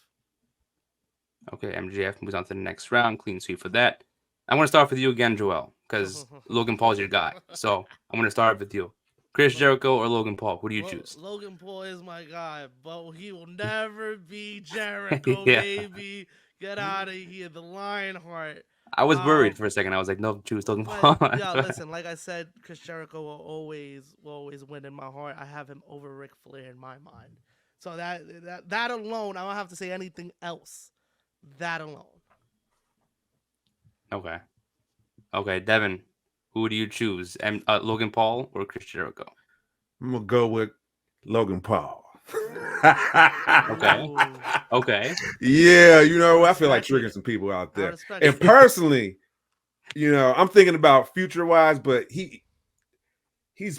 Okay, MJF moves on to the next round. Clean sweep for that. I want to start with you again, Joel, because Logan Paul's your guy. So I'm going to start with you. Chris Jericho or Logan Paul? Who do you choose? Logan Paul is my guy, but he will never be Jericho, Yeah. baby. Get out of here, the Lionheart. I was worried for a second. I was like, no, choose Logan But Paul. yeah, listen, like I said, Chris Jericho will always win in my heart. I have him over Ric Flair in my mind. So that alone, I don't have to say anything else. That alone. Okay, Devin, who do you choose? Logan Paul or Chris Jericho? I'm gonna go with Logan Paul. Okay. Okay. Yeah, I feel like triggering some people out there. And personally, I'm thinking about future wise, but he is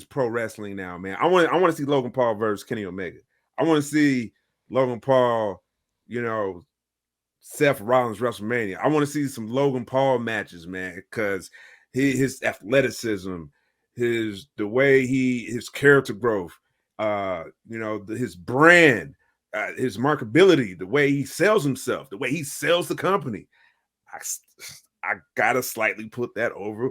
pro wrestling now, man. I want to see Logan Paul versus Kenny Omega. I want to see Logan Paul you know, Seth Rollins WrestleMania. I want to see some Logan Paul matches, man, because his athleticism, the way his character growth, his brand, his marketability, the way he sells himself, the way he sells the company. I gotta slightly put that over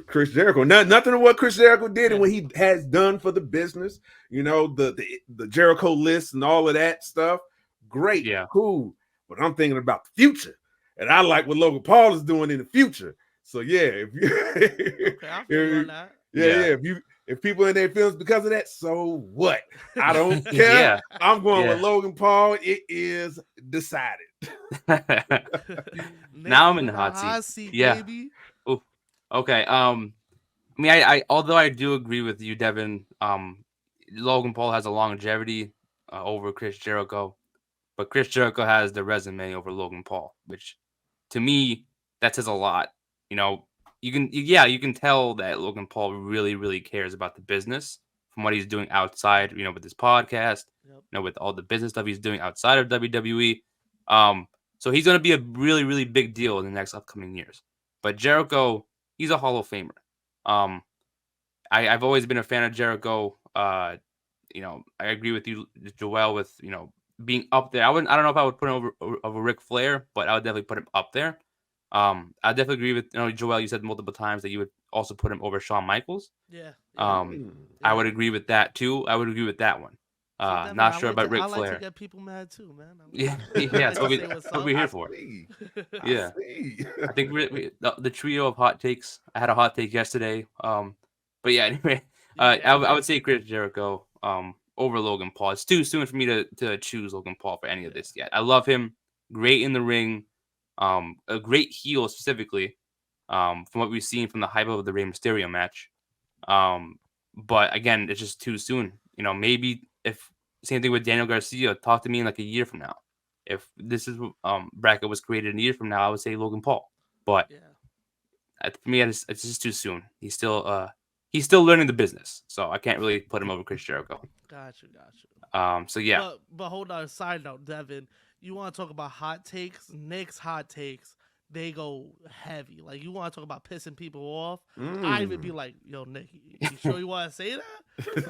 Chris Jericho. Nothing of what Chris Jericho did and what he has done for the business. You know, the Jericho list and all of that stuff. Great, cool. But I'm thinking about the future, and I like what Logan Paul is doing in the future. So yeah, if people in their feelings because of that, so what? I don't care. I'm going with Logan Paul. It is decided. Now I'm in the hot seat. Baby. Ooh. Okay. I mean, I although I do agree with you, Devin. Logan Paul has a longevity over Chris Jericho, but Chris Jericho has the resume over Logan Paul, which to me that says a lot. You know, you can tell that Logan Paul really, really cares about the business from what he's doing outside. You know, with his podcast, you know, with all the business stuff he's doing outside of WWE. So he's going to be a really, really big deal in the next upcoming years. But Jericho, he's a Hall of Famer. I've always been a fan of Jericho. You know, I agree with you, Joel, with, you know, being up there. I don't know if I would put him over Ric Flair, but I would definitely put him up there. I definitely agree with, you know, Joel. You said multiple times that you would also put him over Shawn Michaels. Yeah. I would agree with that too. I would agree with that one. Not sure about Ric Flair. I like to get people mad too, man. That's what we're here for. Yeah, I think the trio of hot takes. I had a hot take yesterday. But yeah, anyway, I would say Chris Jericho over Logan Paul. It's too soon for me to choose Logan Paul for any of this yet. I love him. Great in the ring. A great heel specifically. From what we've seen from the hype of the Rey Mysterio match. But again, it's just too soon. You know, maybe if same thing with Daniel Garcia, talk to me in like a year from now. If this is bracket was created a year from now, I would say Logan Paul. But for me, it's just too soon. He's still learning the business, so I can't really put him over Chris Jericho. Got you. So yeah. But hold on. Side note, Devin, you want to talk about hot takes? Nick's hot takes. They go heavy. Like, you want to talk about pissing people off? I would be like, yo, Nick, you sure you want to say that?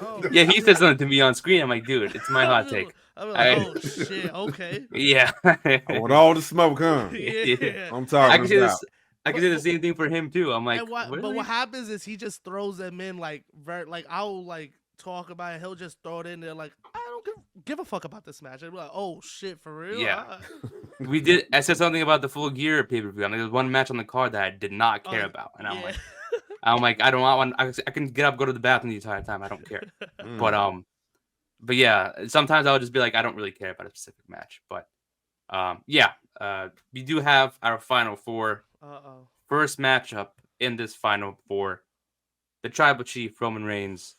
Oh, yeah, he said something to me on screen. I'm like, dude, it's my hot take. I'm like, oh, shit, okay. Yeah. I want all the smoke, huh? Yeah. I'm talking about. I can say the same thing for him, too. I'm like, but what happens is he just throws them in, like, I'll, like, talk about it. He'll just throw it in there, like, I don't give a fuck about this match. I'd be like, oh, shit, for real? Yeah. I said something about the Full Gear pay-per-view. I mean, there's one match on the card that I did not care about. And I'm like, I don't want one. I can get up, go to the bathroom the entire time. I don't care. But yeah, sometimes I'll just be like, I don't really care about a specific match. But we do have our final four. First matchup in this final four, the Tribal Chief Roman Reigns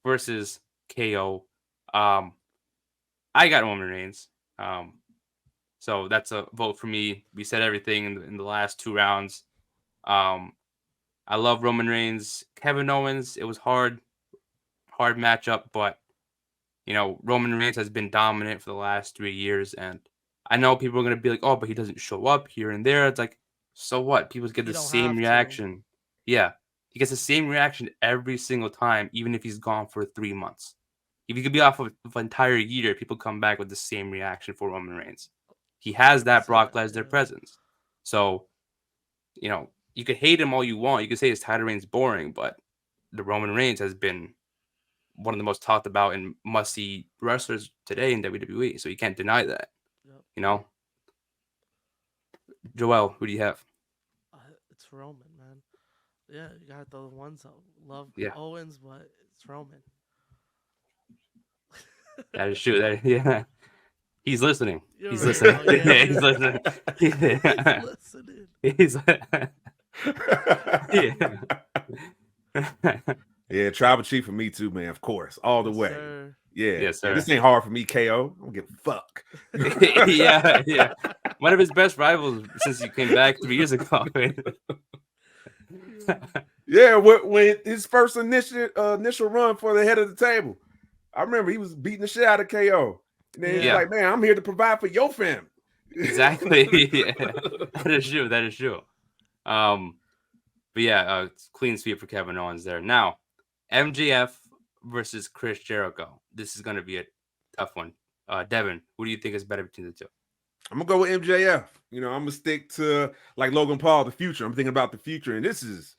versus KO. I got Roman Reigns. So that's a vote for me. We said everything in the last two rounds. I love Roman Reigns. Kevin Owens, it was hard matchup, but you know, Roman Reigns has been dominant for the last 3 years, and I know people are gonna be like, oh, but he doesn't show up here and there. It's like, so what? People get the same reaction. Yeah. He gets the same reaction every single time, even if he's gone for 3 months. If he could be off of an entire year, people come back with the same reaction for Roman Reigns. He has that Brock Lesnar presence. So, you know, you could hate him all you want. You could say his title reign's boring, but the Roman Reigns has been one of the most talked about and must-see wrestlers today in WWE. So you can't deny that. Yep. You know? Joel, who do you have? It's Roman, man. Yeah, you got those ones. Love Owens, but it's Roman. That is true. Yeah. He's listening. He's listening. He's listening. He's listening. Yeah, Tribal Chief for me too, man. Of course, all the way. Sir. Yeah, yes, sir. This ain't hard for me, KO. I don't give a fuck. yeah. One of his best rivals since he came back 3 years ago. Yeah, when his first initial run for the head of the table, I remember he was beating the shit out of KO. And then he's Yeah. like, man, I'm here to provide for your family. Exactly. That is true. That is true. But yeah, clean sweep for Kevin Owens there. Now, MJF versus Chris Jericho. This is going to be a tough one. Devin, who do you think is better between the two? I'm gonna go with MJF. I'm gonna stick to like Logan Paul, the future. I'm thinking about the future, and this is,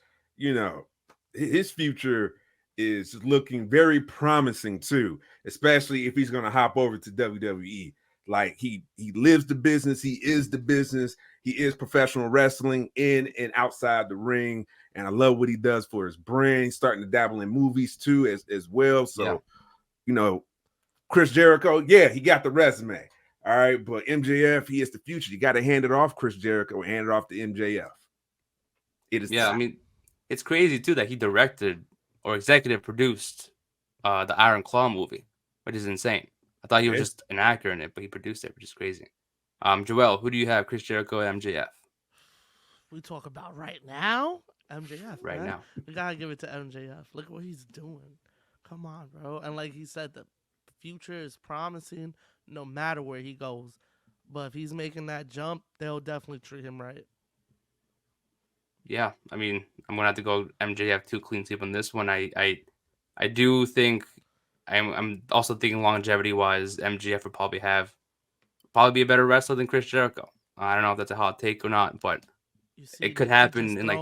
his future is looking very promising too, especially if he's gonna hop over to WWE. Like he lives the business, he is the business, he is professional wrestling in and outside the ring, and I love what he does for his brand. He's starting to dabble in movies too, as well. So, Chris Jericho, yeah, he got the resume. All right, but MJF, he is the future. You got to hand it off Chris Jericho and hand it off to MJF. It is. Yeah, I mean, it's crazy too that he directed or executive produced the Iron Claw movie, which is insane. I thought he was just an actor in it, but he produced it, which is crazy. Joel, who do you have? Chris Jericho and MJF? We talk about right now, MJF. Right man. now. We gotta give it to MJF. Look what he's doing. Come on, bro. And like he said, the future is promising no matter where he goes. But if he's making that jump, they'll definitely treat him right. Yeah, I mean, I'm gonna have to go MJF too, clean sweep on this one. I do think I'm also thinking longevity wise, MJF would probably be a better wrestler than Chris Jericho. I don't know if that's a hot take or not, but it could happen in like.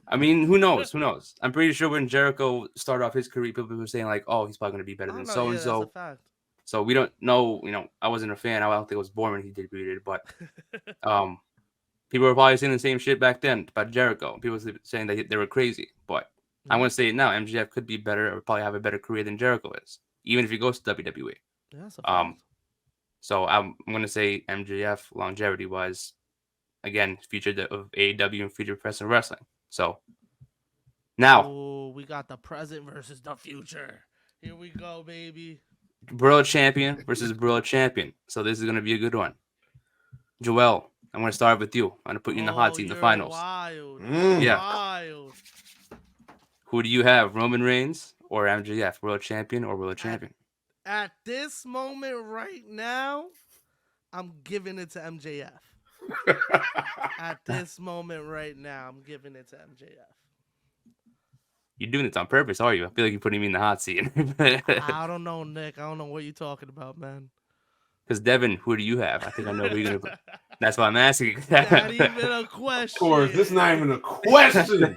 I mean, who knows? Who knows? I'm pretty sure when Jericho started off his career, people were saying like, "Oh, he's probably gonna be better than so and so." So we don't know. I wasn't a fan. I don't think I was born when he debuted, but people were probably saying the same shit back then about Jericho. People were saying that they were crazy, but I'm gonna say it now. MJF could be better, or probably have a better career than Jericho is, even if he goes to WWE. Yeah, that's a fact. So I'm gonna say MJF longevity wise, again, future of AEW and future professional wrestling. So now we got the present versus the future. Here we go, baby. World Champion versus World Champion. So this is gonna be a good one. Joel, I'm gonna start with you. I'm gonna put you in the hot seat in the finals. Wild. Yeah. Wild. Who do you have, Roman Reigns or MJF, World Champion or World Champion? At this moment right now, I'm giving it to MJF. At this moment right now, I'm giving it to MJF. You're doing this on purpose, are you? I feel like you're putting me in the hot seat. I don't know, Nick. I don't know what you're talking about, man. Because Devin, who do you have? I think I know who you're gonna put. That's why I'm asking. Not even a question. Of course, this is not even a question.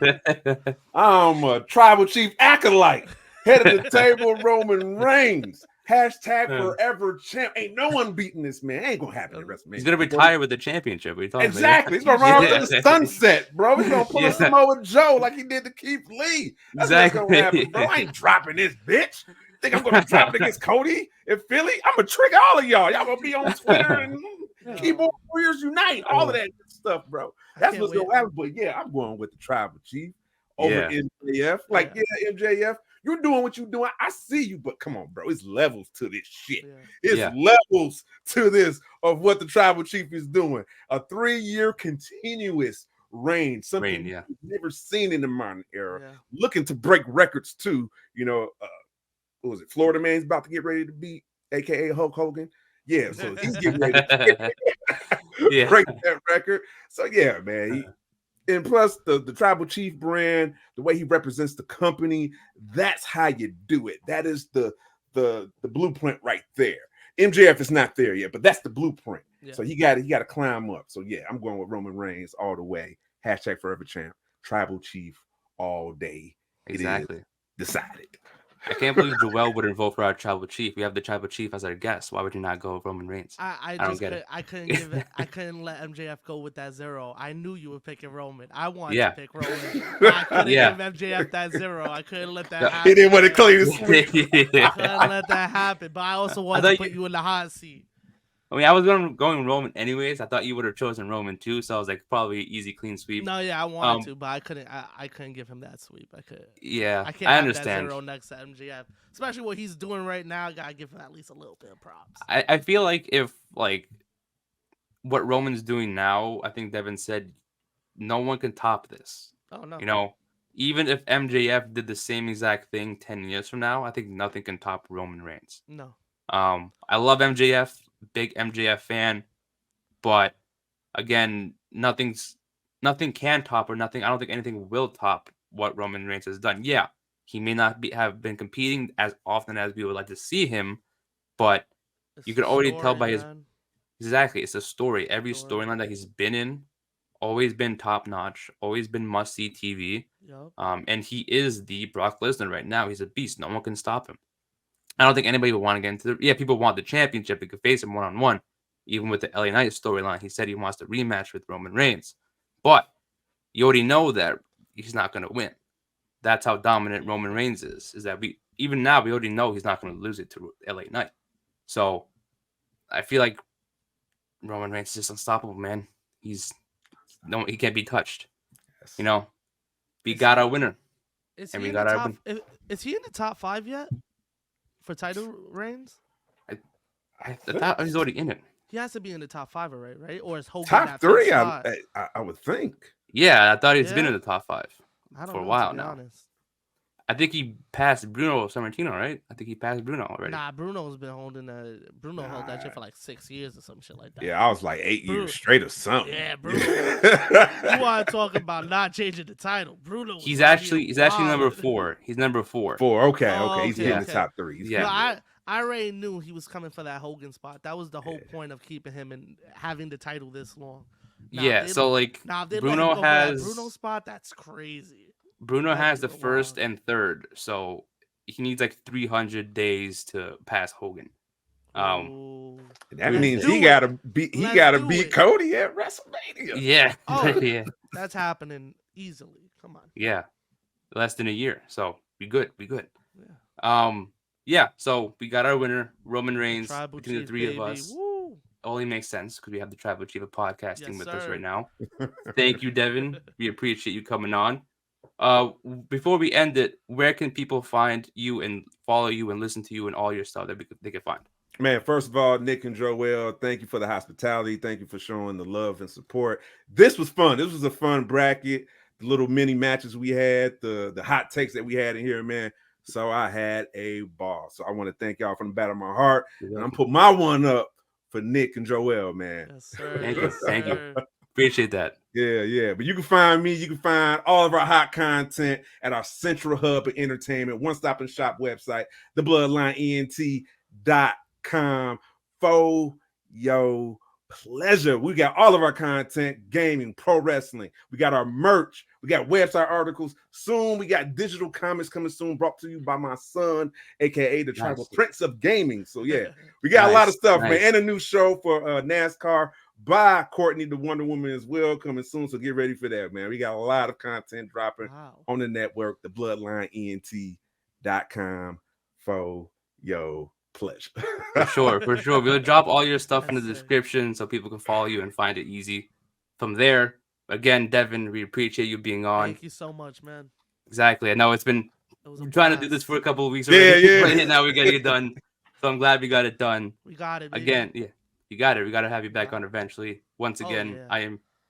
I'm a tribal chief acolyte, head of the table, Roman Reigns. Hashtag forever champ. Ain't no one beating this man. Ain't gonna happen the rest of me. He's gonna retire with the championship. What are you talking exactly. He's gonna run off to the sunset, bro. He's gonna pull a Samoa Joe like he did to Keith Lee. That's what's gonna happen, bro. I ain't dropping this bitch. Think I'm gonna drop it against Cody in Philly? I'm gonna trick all of y'all. Y'all gonna be on Twitter and Keyboard Warriors Unite, all of that stuff, bro. That's what's gonna happen. But yeah, I'm going with the tribal chief over MJF. Like, MJF, you're doing what you're doing. I see you, but come on, bro. It's levels to this shit. It's levels to this of what the tribal chief is doing. A 3-year continuous reign, something you've never seen in the modern era. Looking to break records too. What was it? Florida Man's about to get ready to beat, aka Hulk Hogan. Yeah, so he's getting ready to break that record. So yeah, man. And plus the tribal chief brand, the way he represents the company, that's how you do it. That is the blueprint right there. MJF is not there yet, but that's the blueprint. Yeah. So he got to climb up. So yeah, I'm going with Roman Reigns all the way. Hashtag forever champ. Tribal chief all day. Exactly. It is decided. I can't believe Joel wouldn't vote for our tribal chief. We have the tribal chief as our guest. Why would you not go with Roman Reigns? I don't get it. I couldn't give it. I couldn't let MJF go with that 0. I knew you were picking Roman. I wanted to pick Roman. I couldn't give MJF that 0. I couldn't let that happen. He didn't want to clean his I couldn't let that happen. But I also wanted to put you in the hot seat. I mean, I was going Roman anyways. I thought you would have chosen Roman too, so I was like, probably easy, clean sweep. No, I wanted to, but I couldn't. I couldn't give him that sweep. I could. Yeah, I can't I have understand. That 0 next to MJF, especially what he's doing right now. I gotta give him at least a little bit of props. I feel like if what Roman's doing now, I think Devin said, no one can top this. Oh no. even if MJF did the same exact thing 10 years from now, I think nothing can top Roman Reigns. No. I love MJF, big MJF fan, but again, nothing can top or nothing. I don't think anything will top what Roman Reigns has done. Yeah, he may not have been competing as often as we would like to see him, but It's you the can already tell story, by his man. exactly. It's a story. Every Story. storyline that he's been in, always been top notch, always been must see TV. Yup. And he is the Brock Lesnar right now. He's a beast. No one can stop him. I don't think anybody would want to get into the. Yeah, people want the championship. They could face him 1-on-1. Even with the LA Knight storyline, he said he wants to rematch with Roman Reigns. But you already know that he's not going to win. That's how dominant Roman Reigns is. Is that we even now we already know he's not going to lose it to LA Knight. So I feel like Roman Reigns is just unstoppable, man. He can't be touched. Yes. You know, we Is got he- our winner. Is And he we in got the our top? win. Is he in the top 5 yet for title reigns? I thought he's already in it. He has to be in the top 5 already, right? Or is Hogan Top that three, fifth spot? I would think. Yeah, I thought he's been Yeah. in the top 5 I don't for a know, while to be now. honest. I think he passed Bruno Sammartino, right? I think he passed Bruno already. Nah, Bruno's been holding Bruno held that shit Nah. for like 6 years or some shit like that. Yeah, I was like 8 Bruno- years straight or something. Yeah, Bruno. You want to talk about not changing the title? Bruno. Was He's out here actually number wilding. 4. He's number 4. 4. Okay, Oh, okay. He's okay, in the okay. top 3. He's Yeah. No, getting I already knew he was coming for that Hogan spot. That was the whole Yeah. point of keeping him and having the title this long. Yeah, so like Now if they let Bruno him go for that has Bruno spot, that's crazy. Bruno That'd has be the first wild. and third, so he needs like 300 days to pass Hogan. Um, Ooh. That Let's means do he it. gotta beat Let's do beat it. Cody at WrestleMania. yeah, Oh. yeah, That's happening easily. Come on. yeah. Less than a year, so we good. Yeah. Yeah. So we got our winner, Roman Reigns, Tribal between the Chief, three baby. of us. Woo. Only makes sense because we have the Tribal Chief of podcasting Yes, with us sir. right now. Thank you, Devin. We appreciate you coming on. Before we end it, where can people find you and follow you and listen to you and all your stuff that they can find? Man, first of all, Nick and Joel, thank you for the hospitality. Thank you for showing the love and support. This was fun. This was a fun bracket. The little mini matches we had, the hot takes that we had in here, man. So I had a ball. So I want to thank y'all from the bottom of my heart. And I'm putting my one up for Nick and Joel, man. Yes, sir. Thank you. Yes, Thank you. sir. Appreciate that. Yeah. But you can find me, you can find all of our hot content at our central hub of entertainment, one-stop and shop website, thebloodlineent.com. For your pleasure. We got all of our content, gaming, pro wrestling. We got our merch. We got website articles. Soon we got digital comics coming soon, brought to you by my son, aka the Tribal Prince of Gaming. So yeah, we got a lot of stuff, man. And a new show for NASCAR by Courtney the Wonder Woman as well coming soon. So get ready for that, man. We got a lot of content dropping on the network, thebloodlineent.com. For your pleasure. For sure. We'll drop all your stuff in the Yes, sir. description so people can follow you and find it easy. From there, again, Devin, we appreciate you being on. Thank you so much, man. Exactly. I know it's been It was trying to do this for a couple of weeks already. Yeah. Right now we're getting it done. So I'm glad we got it done. We got it, baby. Again, yeah, you got it. We got to have you back on eventually. Once again, yeah.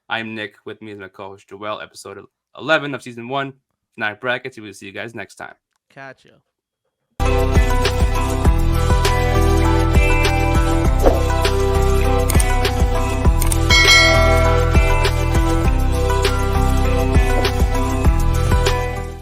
I am Nick. With me is my co-host Joel. Episode 11 of season 1, Fanatic Brackets. We will see you guys next time. Catch you.